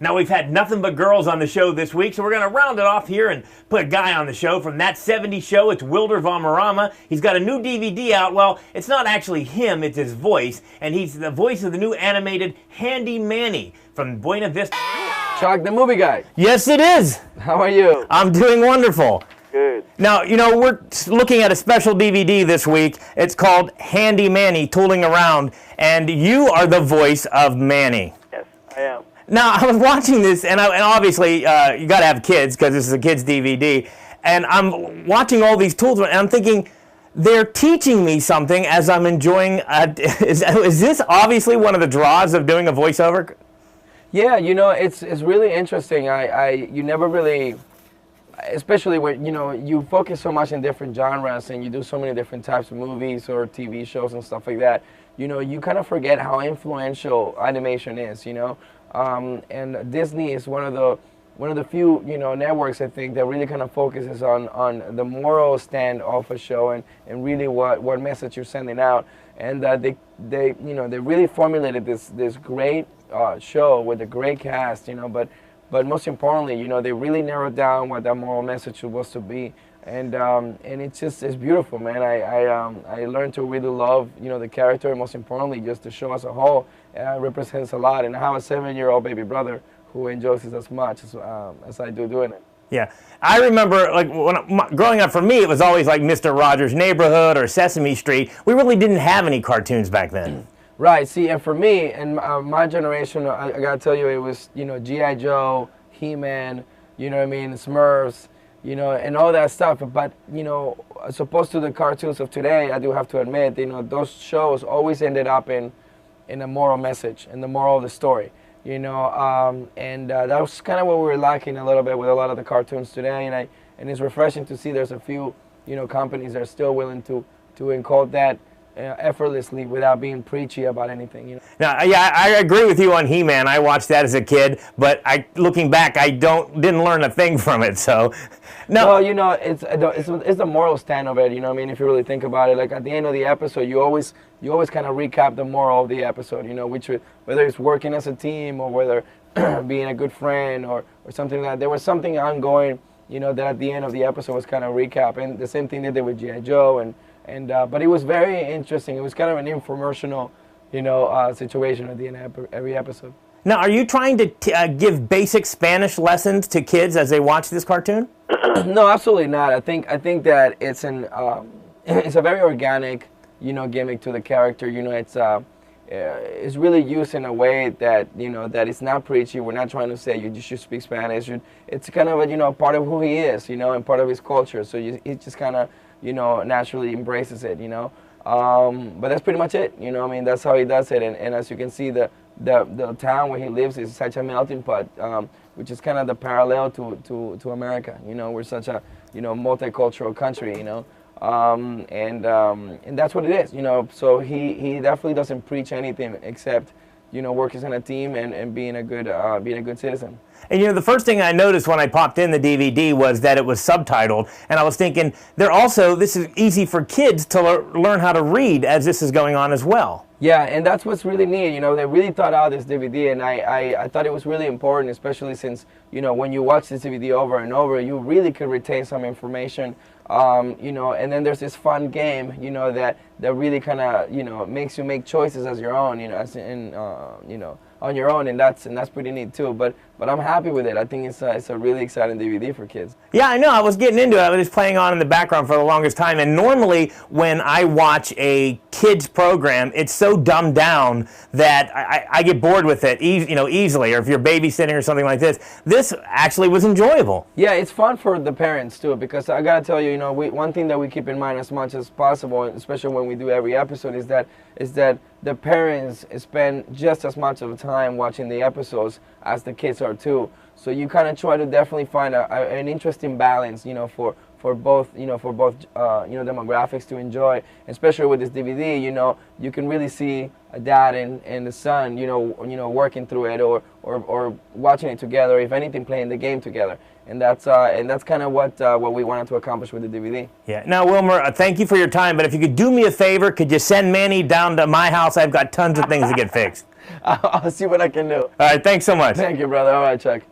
Now, we've had nothing but girls on the show this week, so we're going to round it off here and put a guy on the show from That 70s Show. It's Wilder Valderrama. He's got a new DVD out. Well, it's not actually him, it's his voice, and he's the voice of the new animated Handy Manny from Buena Vista. Chuck, the movie guy. Yes, it is. How are you? I'm doing wonderful. Good. Now, you know, we're looking at a special DVD this week. It's called Handy Manny, Tooling Around, and you are the voice of Manny. Yes, I am. Now, I was watching this, and obviously, you got to have kids, because this is a kid's DVD, and I'm watching all these tools, and I'm thinking, they're teaching me something as I'm enjoying, is this obviously one of the draws of doing a voiceover? Yeah, you know, it's really interesting. You never really, especially when, you know, you focus so much in different genres, and you do so many different types of movies or TV shows and stuff like that, you know, you kind of forget how influential animation is, you know. And Disney is one of the few, you know, networks, I think, that really kind of focuses on the moral stand of a show and really what message you're sending out. And they you know, they really formulated this great show with a great cast, you know, but most importantly, you know, they really narrowed down what that moral message was to be. And it's beautiful, man. I learned to really love, you know, the character, and most importantly, just the show as a whole represents a lot. And I have a 7-year-old baby brother who enjoys it as much as I do doing it. Yeah, I remember, like, growing up, for me, it was always like Mr. Rogers' Neighborhood or Sesame Street. We really didn't have any cartoons back then. Right. See, and for me and my generation, I gotta tell you, it was, you know, G.I. Joe, He-Man, you know what I mean, Smurfs, you know, and all that stuff. But, you know, as opposed to the cartoons of today, I do have to admit, you know, those shows always ended up in a moral message, in the moral of the story, you know, and that was kind of what we were lacking a little bit with a lot of the cartoons today. And it's refreshing to see there's a few, you know, companies that are still willing to include that effortlessly without being preachy about anything, you know. Now, yeah, I agree with you on He-Man. I watched that as a kid, but looking back, I didn't learn a thing from it. So, no. Well, you know, it's the moral stand of it. You know what I mean? If you really think about it, like at the end of the episode, you always kind of recap the moral of the episode. You know, whether it's working as a team or whether being a good friend or something like that. There was something ongoing, you know, that at the end of the episode was kind of recap. And the same thing they did with G.I. Joe but it was very interesting. It was kind of an infomercial, you know, situation at the end of every episode. Now, are you trying to give basic Spanish lessons to kids as they watch this cartoon? No, absolutely not. I think that it's it's a very organic, you know, gimmick to the character. You know, it's really used in a way that, you know, that it's not preachy. We're not trying to say you should speak Spanish. It's kind of a, you know, part of who he is, you know, and part of his culture. So he just kind of, you know, naturally embraces it, you know. But that's pretty much it, you know. I mean, that's how he does it. And as you can see, the town where he lives is such a melting pot, which is kind of the parallel to America. You know, we're such a, you know, multicultural country, you know. And that's what it is, you know. So he definitely doesn't preach anything except, you know, working on a team and being a good citizen. And, you know, the first thing I noticed when I popped in the DVD was that it was subtitled, and I was thinking, this is easy for kids to learn how to read as this is going on as well. Yeah, and that's what's really neat. You know, they really thought out this DVD, and I thought it was really important, especially since, you know, when you watch this DVD over and over, you really could retain some information. You know, and then there's this fun game, you know, that really kind of, you know, makes you make choices as your own, you know, you know, on your own, and that's pretty neat too. But I'm happy with it. I think it's a really exciting DVD for kids. Yeah, I know. I was getting into it. I was just playing on in the background for the longest time. And normally, when I watch a kids program, it's so dumbed down that I get bored with it, you know, easily. Or if you're babysitting or something like this, this actually was enjoyable. Yeah, it's fun for the parents too, because I gotta tell you, you know, one thing that we keep in mind as much as possible, especially when we do every episode, is that the parents spend just as much of time watching the episodes as the kids are too. So you kind of try to definitely find an interesting balance, you know, for both, demographics to enjoy. Especially with this DVD, you can really see a dad and the son, working through it or watching it together. If anything, playing the game together. And that's kind of what we wanted to accomplish with the DVD. Yeah. Now, Wilmer, thank you for your time. But if you could do me a favor, could you send Manny down to my house? I've got tons of things to get fixed. I'll see what I can do. All right. Thanks so much. Thank you, brother. All right, Chuck.